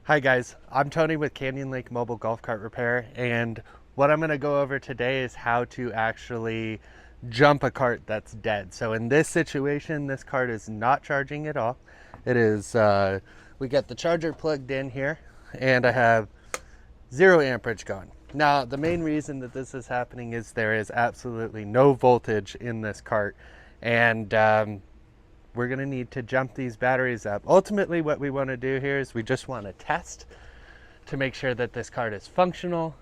Hi guys, I'm Tony with Canyon Lake Mobile Golf Cart Repair, and what I'm going to go over today is how to actually jump a cart that's dead. So in this situation, this cart is not charging at all. It is, we got the charger plugged in here, and I have 0 amperage going. Now, the main reason that this is happening is there is absolutely no voltage in this cart, and we're going to need to jump these batteries up. Ultimately, what we want to do here is we just want to test to make sure that this cart is functional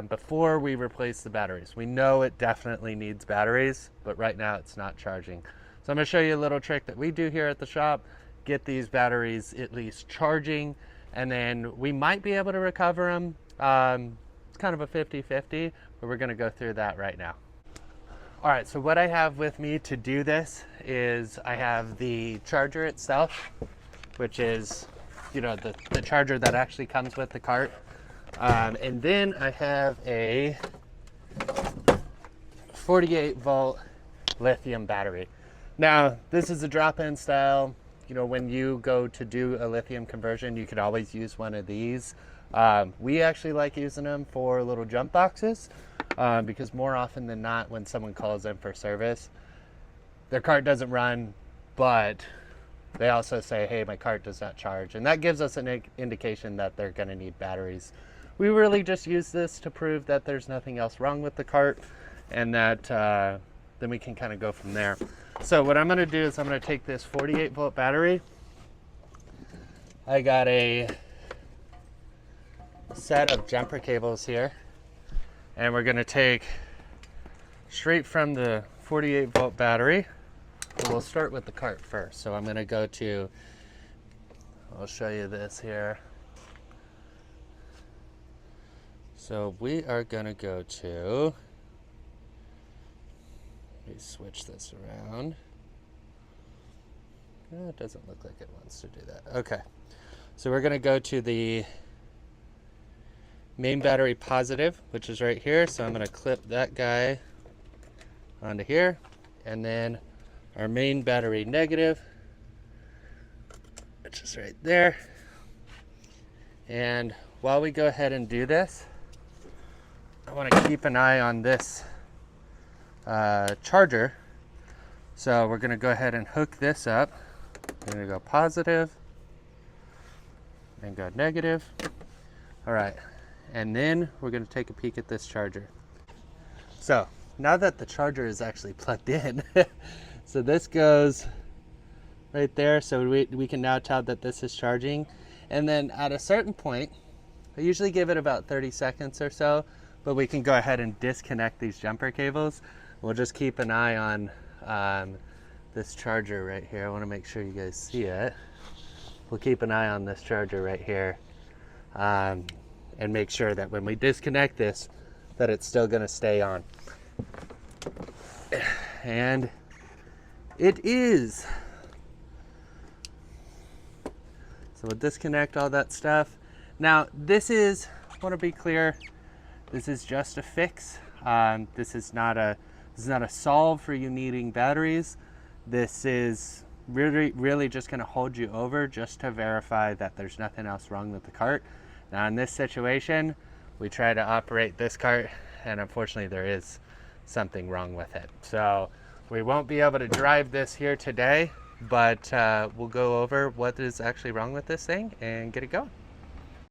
before we replace the batteries. We know it definitely needs batteries, but right now it's not charging. So I'm going to show you a little trick that we do here at the shop, get these batteries at least charging, and then we might be able to recover them. It's kind of a 50-50, but we're going to go through that right now. All right, so what I have with me to do this is I have the charger itself, which is, you know, the charger that actually comes with the cart. And then I have a 48 volt lithium battery. Now, this is a drop-in style. You know, when you go to do a lithium conversion, you could always use one of these. We actually like using them for little jump boxes. Because more often than not, when someone calls in for service, their cart doesn't run, but they also say, hey, my cart does not charge. And that gives us an indication that they're going to need batteries. We really just use this to prove that there's nothing else wrong with the cart, and that then we can kind of go from there. So what I'm going to do is I'm going to take this 48 volt battery. I got a set of jumper cables here. And we're going to take straight from the 48 volt battery. And we'll start with the cart first. So I'm going to go to, I'll show you this here. So we are going to go to, let me switch this around. Oh, it doesn't look like it wants to do that. Okay. So we're going to go to the main battery positive, which is right here. So I'm going to clip that guy onto here, and then our main battery negative, which is right there. And while we go ahead and do this, I want to keep an eye on this charger. So we're going to go ahead and hook this up. We're going to go positive and go negative. All right. And then we're going to take a peek at this charger. So now that the charger is actually plugged in, so this goes right there. So we can now tell that this is charging. And then at a certain point, I usually give it about 30 seconds or so, but we can go ahead and disconnect these jumper cables. We'll just keep an eye on this charger right here. I want to make sure you guys see it. We'll keep an eye on this charger right here. And make sure that when we disconnect this, that it's still going to stay on. And it is. So we'll disconnect all that stuff. Now, this is, I want to be clear, this is just a fix. This is not a solve for you needing batteries. This is really just going to hold you over just to verify that there's nothing else wrong with the cart. Now in this situation, we try to operate this cart, and unfortunately there is something wrong with it. So we won't be able to drive this here today, but we'll go over what is actually wrong with this thing and get it going.